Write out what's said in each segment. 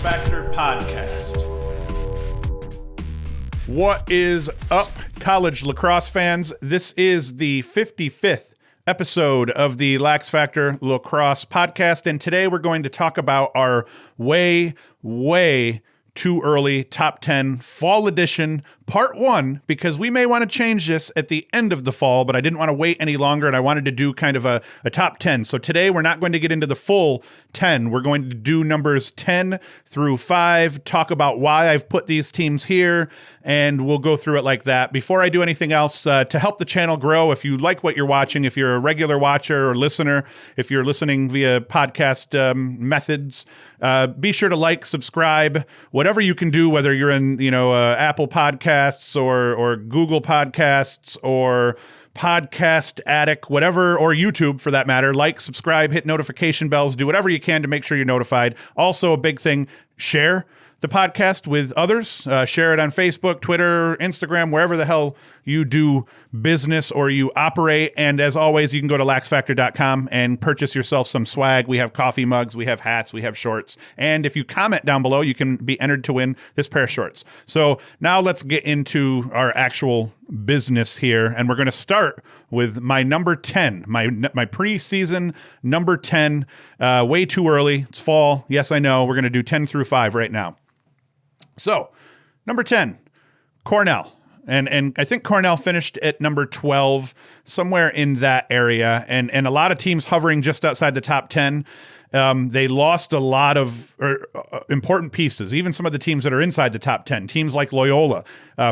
LaxFactor Podcast. What is up, college lacrosse fans? This is the 55th episode of the LaxFactor Lacrosse Podcast, and today we're going to talk about our way too early top 10 fall edition part 1, because we may want to change this at the end of the fall, but I didn't want to wait any longer, and I wanted to do kind of a top 10. So today we're not going to get into the full 10. We're going to do numbers 10 through 5, talk about why I've put these teams here, and we'll go through it like that. Before I do anything else, to help the channel grow, if you like what you're watching, if you're a regular watcher or listener, if you're listening via podcast methods, be sure to like, subscribe, whatever you can do, whether you're in, Apple Podcasts or Google Podcasts or Podcast Addict, whatever, or YouTube for that matter. Like, subscribe, hit notification bells, do whatever you can to make sure you're notified. Also, a big thing, share the podcast with others. Share it on Facebook, Twitter, Instagram, wherever the hell you do business or you operate. And as always, you can go to LaxFactor.com and purchase yourself some swag. We have coffee mugs, we have hats, we have shorts. And if you comment down below, you can be entered to win this pair of shorts. So now let's get into our actual business here. And we're going to start with my number 10, my preseason number 10, way too early. It's fall. Yes, I know. We're going to do 10 through 5 right now. So, number 10, Cornell. And I think Cornell finished at number 12, somewhere in that area. And a lot of teams hovering just outside the top 10. They lost a lot of important pieces, even some of the teams that are inside the top 10. Teams like Loyola,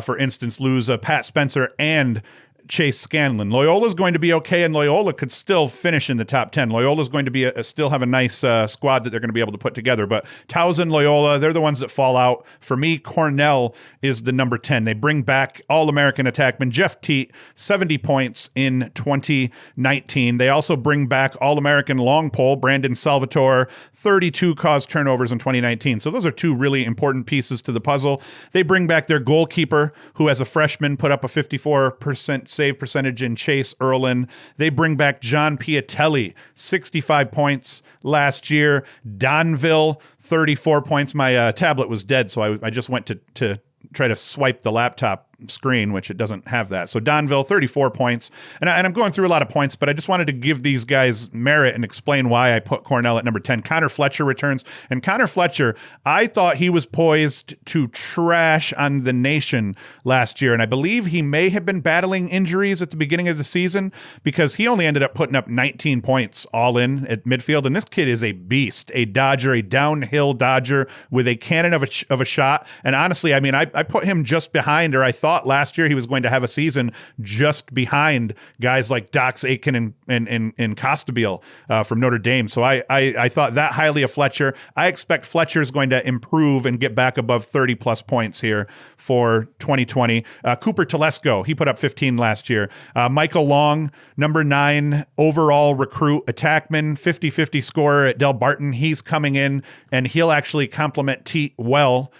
for instance, lose Pat Spencer and Chase Scanlan. Loyola's going to be okay, and Loyola could still finish in the top 10. Loyola's going to be still have a nice squad that they're going to be able to put together. But Towson, Loyola, they're the ones that fall out. For me, Cornell is the number 10. They bring back All-American attackman Jeff Teat, 70 points in 2019. They also bring back All-American long pole Brandon Salvatore, 32 caused turnovers in 2019. So those are two really important pieces to the puzzle. They bring back their goalkeeper, who as a freshman put up a 54% save percentage in Chase Erlin. They bring back John Piatelli, 65 points last year. Donville, 34 points. My tablet was dead, so I just went to try to swipe the laptop screen, which it doesn't have that. So Donville, 34 points. And I'm going through a lot of points, but I just wanted to give these guys merit and explain why I put Cornell at number 10. Connor Fletcher returns. And Connor Fletcher, I thought he was poised to trash on the nation last year. And I believe he may have been battling injuries at the beginning of the season, because he only ended up putting up 19 points all in at midfield. And this kid is a beast, a dodger, a downhill dodger with a cannon of a shot. And honestly, I mean, I put him just behind, or I thought last year he was going to have a season just behind guys like Dox Aitken and Costabile from Notre Dame. So I thought that highly of Fletcher. I expect Fletcher is going to improve and get back above 30 plus points here for 2020. Cooper Telesco, he put up 15 last year. Michael Long, number 9 overall recruit attackman, 50-50 scorer at Del Barton. He's coming in and he'll actually complement Teat well,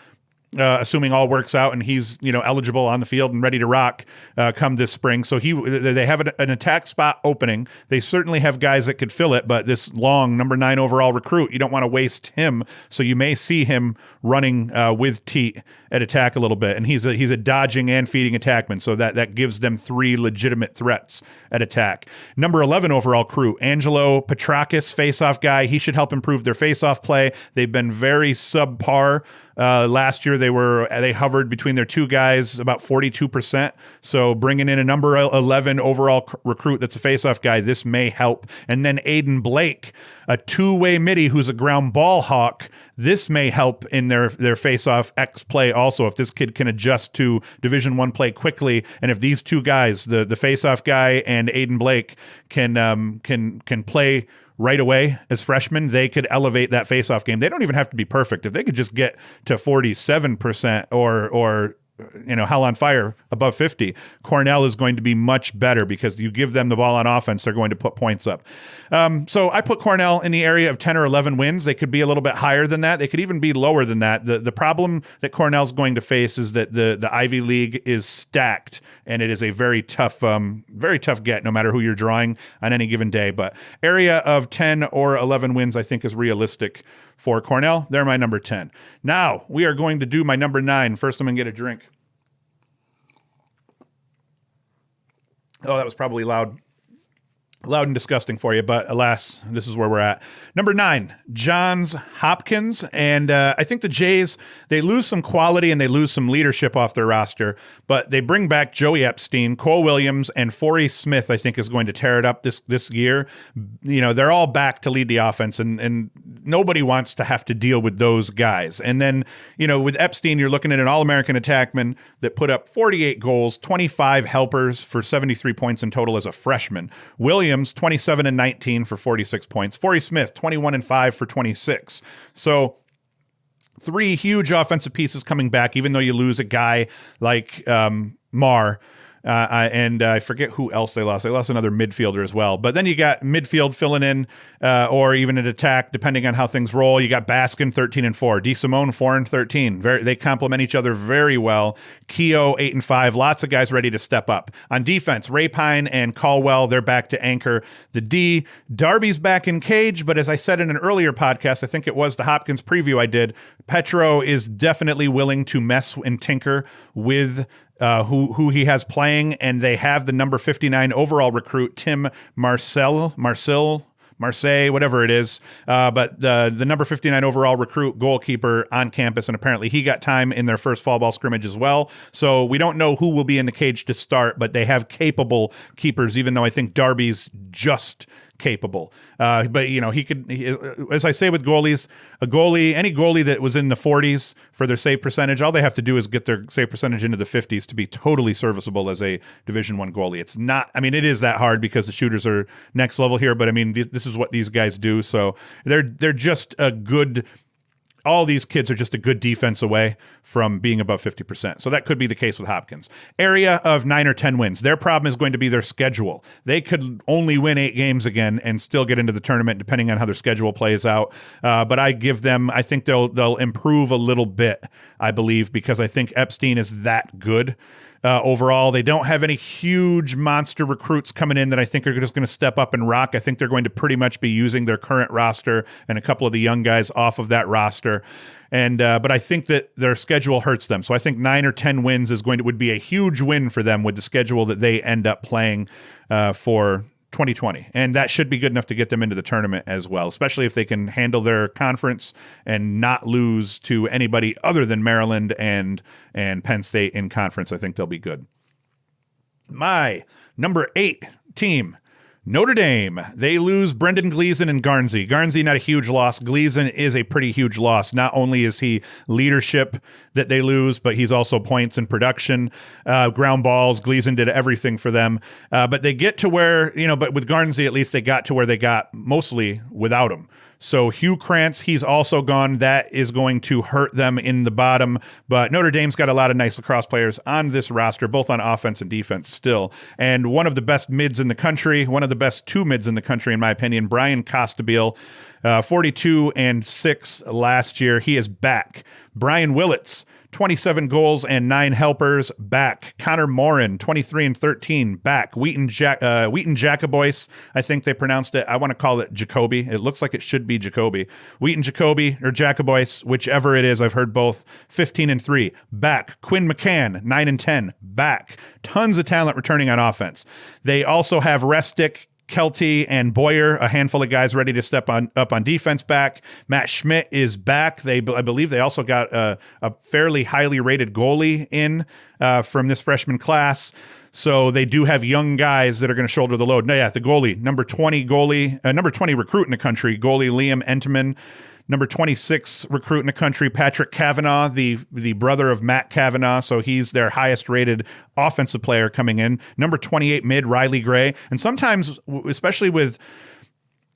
assuming all works out and he's eligible on the field and ready to rock come this spring. So they have an attack spot opening. They certainly have guys that could fill it, but this Long, number 9 overall recruit, you don't want to waste him. So you may see him running with Teat at attack a little bit, and he's a dodging and feeding attackman. So that gives them 3 legitimate threats at attack. Number 11 overall recruit, Angelo Petrakis, faceoff guy. He should help improve their faceoff play. They've been very subpar. Last year they hovered between their two guys about 42%. So bringing in a number 11 overall recruit that's a faceoff guy, this may help. And then Aiden Blake, a two-way midi who's a ground ball hawk. This may help in their faceoff X play also, if this kid can adjust to Division I play quickly, and if these two guys, the faceoff guy and Aiden Blake, can play right away as freshmen, they could elevate that faceoff game. They don't even have to be perfect. If they could just get to 47% or hell on fire above 50. Cornell is going to be much better because you give them the ball on offense, they're going to put points up. So I put Cornell in the area of 10 or 11 wins. They could be a little bit higher than that. They could even be lower than that. The problem that Cornell's going to face is that the Ivy League is stacked, and it is a very tough get no matter who you're drawing on any given day. But area of 10 or 11 wins I think is realistic for Cornell. They're my number 10. Now we are going to do my number 9. First, I'm going to get a drink. Oh, that was probably loud and disgusting for you, but alas, this is where we're at. Number 9, Johns Hopkins. And I think the Jays, they lose some quality and they lose some leadership off their roster, but they bring back Joey Epstein, Cole Williams, and Forey Smith, I think is going to tear it up this year. They're all back to lead the offense, and nobody wants to have to deal with those guys. And then, with Epstein, you're looking at an All-American attackman that put up 48 goals, 25 helpers for 73 points in total as a freshman. Williams, 27 and 19 for 46 points. Forey Smith, 21 and 5 for 26. So 3 huge offensive pieces coming back, even though you lose a guy like Marr. And I forget who else they lost. They lost another midfielder as well. But then you got midfield filling in, or even an attack, depending on how things roll. You got Baskin, 13 and 4. DeSimone, 4 and 13. They complement each other very well. Keogh, 8 and 5. Lots of guys ready to step up. On defense, Rapine and Caldwell, they're back to anchor the D. Darby's back in cage, but as I said in an earlier podcast, I think it was the Hopkins preview I did, Petro is definitely willing to mess and tinker with who he has playing, and they have the number 59 overall recruit, Tim Marseille, whatever it is. But the number 59 overall recruit goalkeeper on campus, and apparently he got time in their first fall ball scrimmage as well. So we don't know who will be in the cage to start, but they have capable keepers, even though I think Darby's just capable. But he could, as I say with goalies, any goalie that was in the 40s for their save percentage, all they have to do is get their save percentage into the 50s to be totally serviceable as a Division I goalie. It's not, it is that hard because the shooters are next level here, but this is what these guys do. So they're just a good, all these kids are just a good defense away from being above 50%. So that could be the case with Hopkins. Area of 9 or 10 wins. Their problem is going to be their schedule. They could only win 8 games again and still get into the tournament depending on how their schedule plays out. But I think they'll improve a little bit, I believe, because I think Epstein is that good. Overall, they don't have any huge monster recruits coming in that I think are just going to step up and rock. I think they're going to pretty much be using their current roster and a couple of the young guys off of that roster. And but I think that their schedule hurts them. So I think 9 or 10 wins would be a huge win for them with the schedule that they end up playing for 2020. And that should be good enough to get them into the tournament as well, especially if they can handle their conference and not lose to anybody other than Maryland and Penn State in conference. I think they'll be good. My number 8 team, Notre Dame. They lose Brendan Gleason and Garnsey. Garnsey, not a huge loss. Gleason is a pretty huge loss. Not only is he leadership that they lose, but he's also points and production, ground balls. Gleason did everything for them. But they get to where, but with Garnsey, at least they got to where they got mostly without him. So Hugh Krantz, he's also gone. That is going to hurt them in the bottom. But Notre Dame's got a lot of nice lacrosse players on this roster, both on offense and defense still. And one of the best mids in the country, one of the best 2 mids in the country, in my opinion, Bryan Costabile, 42 and 6 last year. He is back. Brian Willits, 27 goals and 9 helpers, back. Connor Morin, 23 and 13, back. Wheaton Jacobois, I think they pronounced it. I want to call it Jacoby. It looks like it should be Jacoby. Wheaton Jacoby or Jacobois, whichever it is. I've heard both. 15 and 3, back. Quinn McCann, 9 and 10, back. Tons of talent returning on offense. They also have Restick, Kelty, and Boyer, a handful of guys ready to step up on defense back. Matt Schmidt is back. I believe they also got a fairly highly rated goalie in from this freshman class. So they do have young guys that are going to shoulder the load. No, yeah, the goalie, number 20 recruit in the country, goalie Liam Enteman. Number 26 recruit in the country, Patrick Kavanaugh, the brother of Matt Kavanaugh. So he's their highest rated offensive player coming in. Number 28 mid, Riley Gray. And sometimes, especially with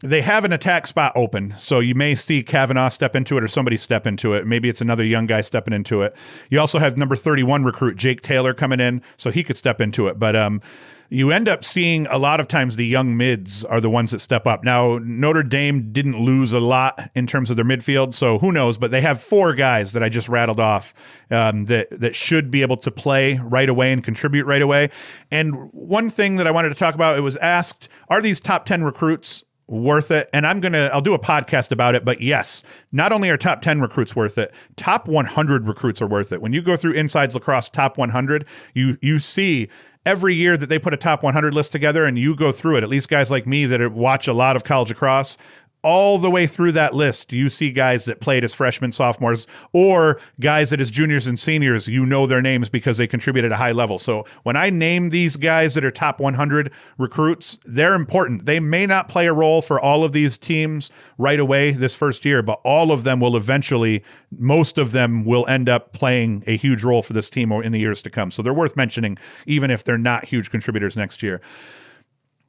They have an attack spot open, so you may see Kavanaugh step into it or somebody step into it. Maybe it's another young guy stepping into it. You also have number 31 recruit Jake Taylor coming in, so he could step into it. But you end up seeing a lot of times the young mids are the ones that step up. Now, Notre Dame didn't lose a lot in terms of their midfield, so who knows? But they have 4 guys that I just rattled off that should be able to play right away and contribute right away. And one thing that I wanted to talk about, it was asked, are these top 10 recruits worth it? And I'll do a podcast about it, but yes, not only are top 10 recruits worth it, top 100 recruits are worth it. When you go through Inside's Lacrosse top 100, you see every year that they put a top 100 list together and you go through it, at least guys like me that watch a lot of college lacrosse, all the way through that list, you see guys that played as freshmen, sophomores, or guys that as juniors and seniors, you know their names because they contributed at a high level. So when I name these guys that are top 100 recruits, they're important. They may not play a role for all of these teams right away this first year, but all of them will eventually, most of them will end up playing a huge role for this team in the years to come. So they're worth mentioning, even if they're not huge contributors next year.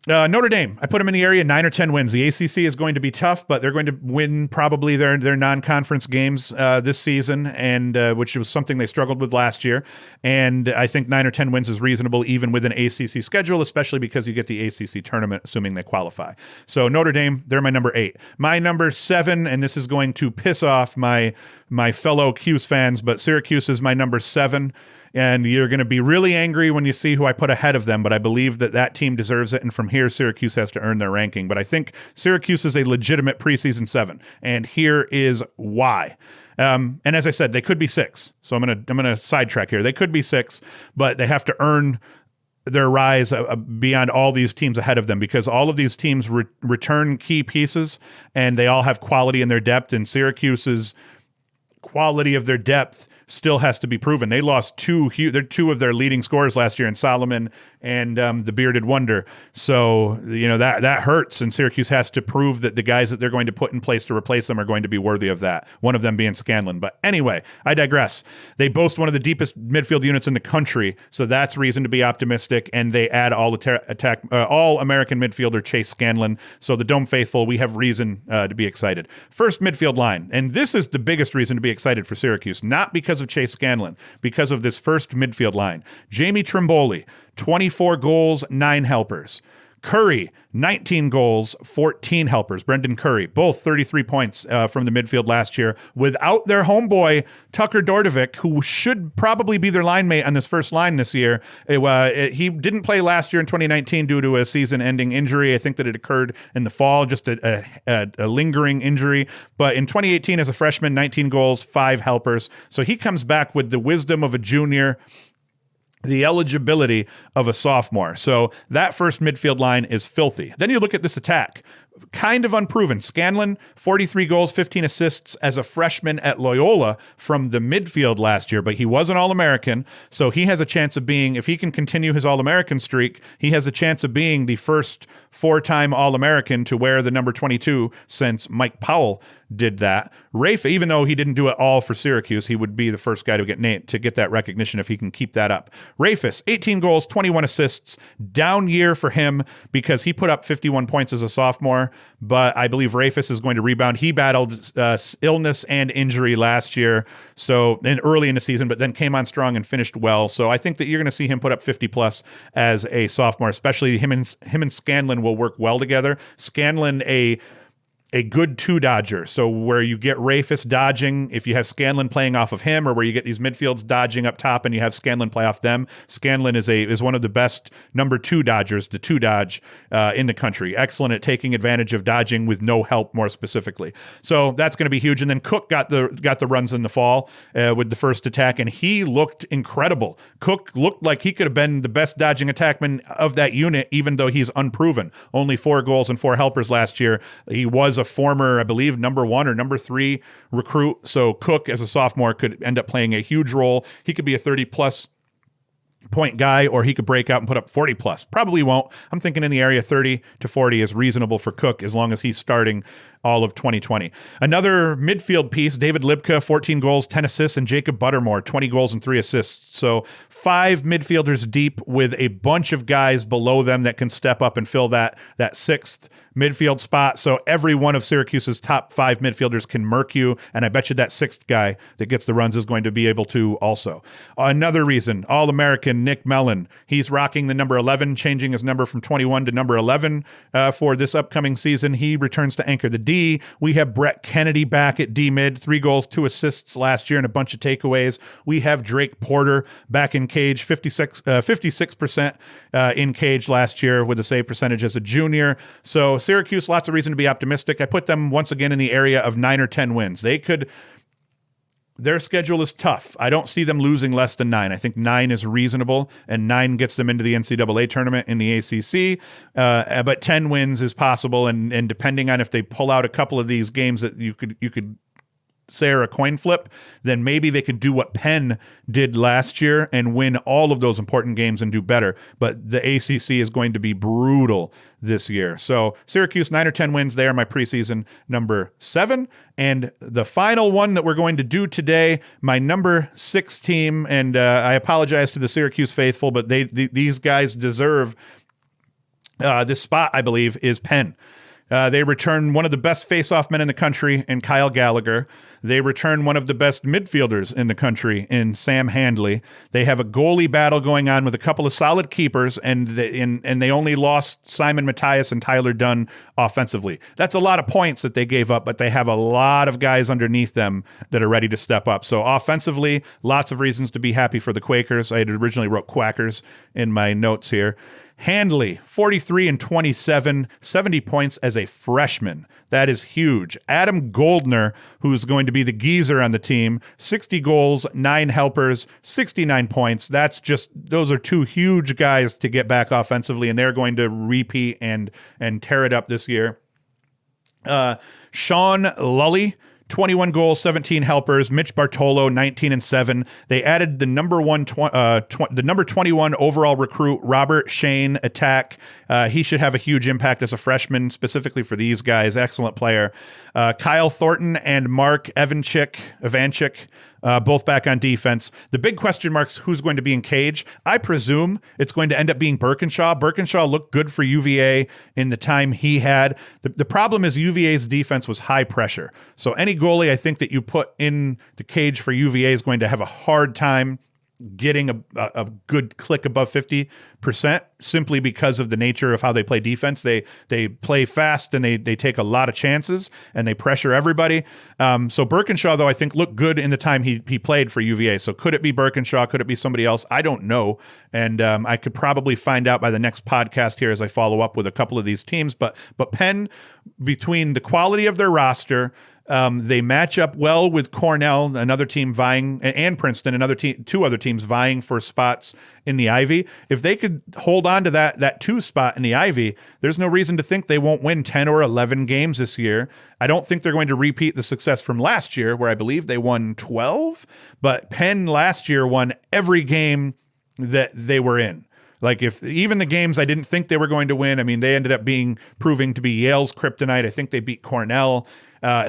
Notre Dame, I put them in the area, 9 or 10 wins. The ACC is going to be tough, but they're going to win probably their non-conference games this season, and which was something they struggled with last year. And I think 9 or 10 wins is reasonable even with an ACC schedule, especially because you get the ACC tournament, assuming they qualify. So Notre Dame, they're my number 8. My number 7, and this is going to piss off my fellow Cuse fans, but Syracuse is my number 7. And you're going to be really angry when you see who I put ahead of them, but I believe that team deserves it. And from here, Syracuse has to earn their ranking. But I think Syracuse is a legitimate preseason 7. And here is why. And as I said, they could be 6. So I'm gonna sidetrack here. They could be 6, but they have to earn their rise beyond all these teams ahead of them, because all of these teams return key pieces and they all have quality in their depth, and Syracuse's quality of their depth still has to be proven. They lost 2 of their leading scorers last year in Solomon and the Bearded Wonder. So, that hurts, and Syracuse has to prove that the guys that they're going to put in place to replace them are going to be worthy of that, one of them being Scanlan. But anyway, I digress. They boast one of the deepest midfield units in the country, so that's reason to be optimistic, and they add all-American midfielder Chase Scanlan. So the Dome faithful, we have reason to be excited. First midfield line, and this is the biggest reason to be excited for Syracuse, not because of Chase Scanlan, because of this first midfield line. Jamie Trimboli, 24 goals, 9 helpers. Curry, 19 goals, 14 helpers. Brendan Curry, both 33 points from the midfield last year without their homeboy, Tucker Dordovic, who should probably be their line mate on this first line this year. He didn't play last year in 2019 due to a season-ending injury. I think that it occurred in the fall, just a lingering injury. But in 2018 as a freshman, 19 goals, 5 helpers. So he comes back with the wisdom of a junior, the eligibility of a sophomore. So that first midfield line is filthy. Then you look at this attack. Kind of unproven. Scanlan, 43 goals, 15 assists as a freshman at Loyola from the midfield last year, but he was an All-American, so he has a chance of being, if he can continue his All-American streak, he has a chance of being the first 4-time All-American to wear the number 22 since Mike Powell did that. Rafe, even though he didn't do it all for Syracuse, he would be the first guy to get that recognition if he can keep that up. Rafus, 18 goals, 21 assists, down year for him because he put up 51 points as a sophomore, but I believe Rafus is going to rebound. He battled illness and injury last year, and early in the season, but then came on strong and finished well. So I think that you're going to see him put up 50 plus as a sophomore, especially him and Scanlan will work well together. Scanlan, a good 2-dodger. So where you get Rafus dodging, if you have Scanlan playing off of him, or where you get these midfields dodging up top and you have Scanlan play off them, Scanlan is one of the best number 2 dodgers, the 2-dodge in the country. Excellent at taking advantage of dodging with no help, more specifically. So that's going to be huge. And then Cook got the runs in the fall with the first attack, and he looked incredible. Cook looked like he could have been the best dodging attackman of that unit, even though he's unproven. Only 4 goals and 4 helpers last year. He was a former, I believe, number 1 or number 3 recruit. So Cook, as a sophomore, could end up playing a huge role. He could be a 30-plus point guy, or he could break out and put up 40 plus. Probably won't. I'm thinking in the area 30 to 40 is reasonable for Cook as long as he's starting all of 2020. Another midfield piece, David Libka, 14 goals, 10 assists, and Jacob Buttermore, 20 goals and 3 assists. So 5 midfielders deep with a bunch of guys below them that can step up and fill that sixth midfield spot. So every one of Syracuse's top 5 midfielders can murk you, and I bet you that sixth guy that gets the runs is going to be able to also. Another reason, All-American Nick Mellon. He's rocking the number 11, changing his number from 21 to number 11 for this upcoming season. He returns to anchor the D. We have Brett Kennedy back at D mid, 3 goals, 2 assists last year and a bunch of takeaways. We have Drake Porter back in cage, 56% in cage last year with a save percentage as a junior. So Syracuse, lots of reason to be optimistic. I put them once again in the area of 9 or 10 wins. Their schedule is tough. I don't see them losing less than 9. I think 9 is reasonable, and 9 gets them into the NCAA tournament in the ACC. But 10 wins is possible, and depending on if they pull out a couple of these games that you could say are a coin flip, then maybe they could do what Penn did last year and win all of those important games and do better. But the ACC is going to be brutal this year. So Syracuse, 9 or 10 wins. They are my preseason number 7. And the final one that we're going to do today, my number 6 team, and I apologize to the Syracuse faithful, but these guys deserve this spot, I believe, is Penn. They return one of the best face-off men in the country in Kyle Gallagher. They return one of the best midfielders in the country in Sam Handley. They have a goalie battle going on with a couple of solid keepers, and they only lost Simon Matthias and Tyler Dunn offensively. That's a lot of points that they gave up, but they have a lot of guys underneath them that are ready to step up. So offensively, lots of reasons to be happy for the Quakers. I had originally wrote Quackers in my notes here. Handley, 43 and 27, 70 points as a freshman. That is huge. Adam Goldner, who's going to be the geezer on the team, 60 goals, 9 helpers, 69 points. Those are 2 huge guys to get back offensively, and they're going to repeat and tear it up this year. Sean Lully, 21 goals, 17 helpers. Mitch Bartolo, 19 and 7. They added the number 21 overall recruit, Robert Shane Attack. He should have a huge impact as a freshman, specifically for these guys. Excellent player. Kyle Thornton and Mark Evanchik, both back on defense. The big question marks, who's going to be in cage? I presume it's going to end up being Birkinshaw. Birkinshaw looked good for UVA in the time he had. The problem is UVA's defense was high pressure. So any goalie I think that you put in the cage for UVA is going to have a hard time getting a good click above 50% simply because of the nature of how they play defense. They play fast and they take a lot of chances and they pressure everybody. So Birkinshaw, though, I think looked good in the time he played for UVA. So could it be Birkinshaw? Could it be somebody else? I don't know. And I could probably find out by the next podcast here as I follow up with a couple of these teams. But Penn, between the quality of their roster, they match up well with Cornell, another team vying, and Princeton, two other teams vying for spots in the Ivy. If they could hold on to that 2 spot in the Ivy, there's no reason to think they won't win 10 or 11 games this year. I don't think they're going to repeat the success from last year, where I believe they won 12, but Penn last year won every game that they were in. Like, if even the games I didn't think they were going to win, I mean, they ended up proving to be Yale's kryptonite. I think they beat Cornell.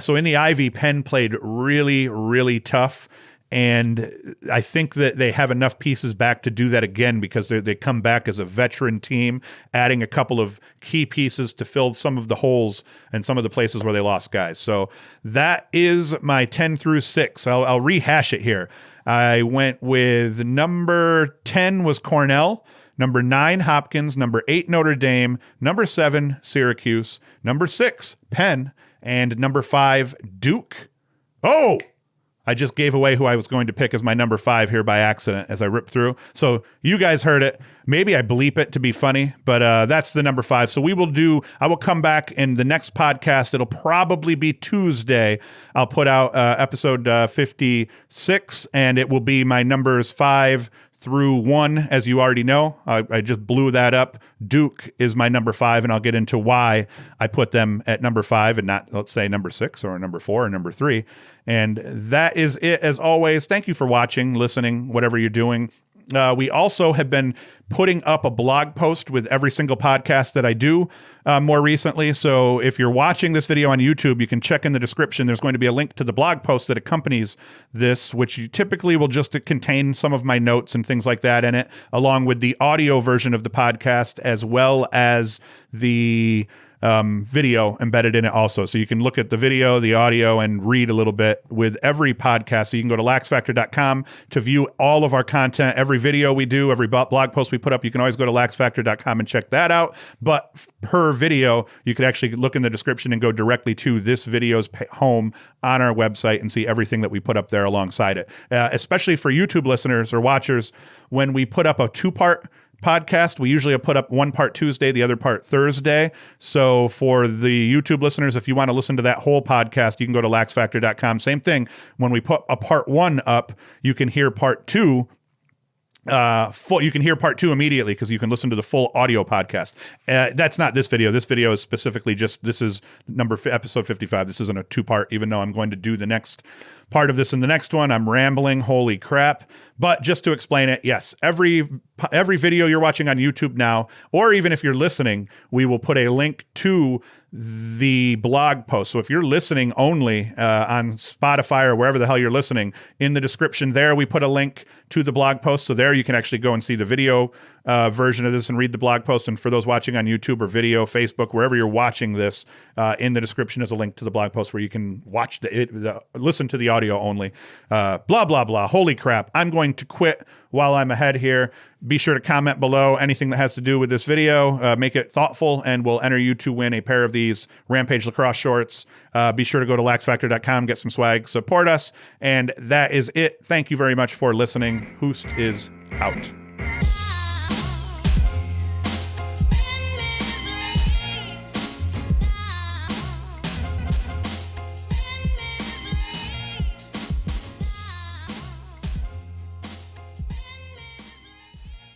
So in the Ivy, Penn played really, really tough. And I think that they have enough pieces back to do that again, because they come back as a veteran team, adding a couple of key pieces to fill some of the holes and some of the places where they lost guys. So that is my 10 through 6. I'll rehash it here. I went with number 10 was Cornell. Number 9, Hopkins. Number 8, Notre Dame. Number 7, Syracuse. Number 6, Penn. And number 5, Duke. Oh, I just gave away who I was going to pick as my number 5 here by accident as I ripped through. So you guys heard it. Maybe I bleep it to be funny, but that's the number 5. So I will come back in the next podcast. It'll probably be Tuesday. I'll put out episode 56, and it will be my numbers 5 through 1, as you already know. I just blew that up. Duke is my number 5, and I'll get into why I put them at number 5 and not, let's say, number 6 or number 4 or number 3. And that is it, as always. Thank you for watching, listening, whatever you're doing. We also have been putting up a blog post with every single podcast that I do more recently. So if you're watching this video on YouTube, you can check in the description. There's going to be a link to the blog post that accompanies this, which you typically will just contain some of my notes and things like that in it, along with the audio version of the podcast, as well as the video embedded in it also. So you can look at the video, the audio, and read a little bit with every podcast. So you can go to LaxFactor.com to view all of our content, every video we do, every blog post we put up. You can always go to LaxFactor.com and check that out. But per video, you could actually look in the description and go directly to this video's home on our website and see everything that we put up there alongside it. Especially for YouTube listeners or watchers, when we put up a 2-part podcast, we usually put up one part Tuesday, the other part Thursday. So for the YouTube listeners, if you want to listen to that whole podcast, you can go to LaxFactor.com. Same thing. When we put a part 1 up, you can hear part 2 you can hear part 2 immediately because you can listen to the full audio podcast. That's not this video. This video is specifically this is episode 55. This isn't a 2-part, even though I'm going to do the next part of this in the next one. I'm rambling. Holy crap. But just to explain it, yes, every video you're watching on YouTube now, or even if you're listening, we will put a link to the blog post. So if you're listening only on Spotify or wherever the hell you're listening, in the description there, we put a link to the blog post. So there you can actually go and see the video version of this and read the blog post. And for those watching on YouTube or video, Facebook, wherever you're watching this, in the description is a link to the blog post where you can watch listen to the audio only. Blah, blah, blah. Holy crap. I'm going to quit while I'm ahead here. Be sure to comment below anything that has to do with this video. Make it thoughtful, and we'll enter you to win a pair of these Rampage Lacrosse shorts. Be sure to go to LaxFactor.com, get some swag, support us. And that is it. Thank you very much for listening. Hoost is out.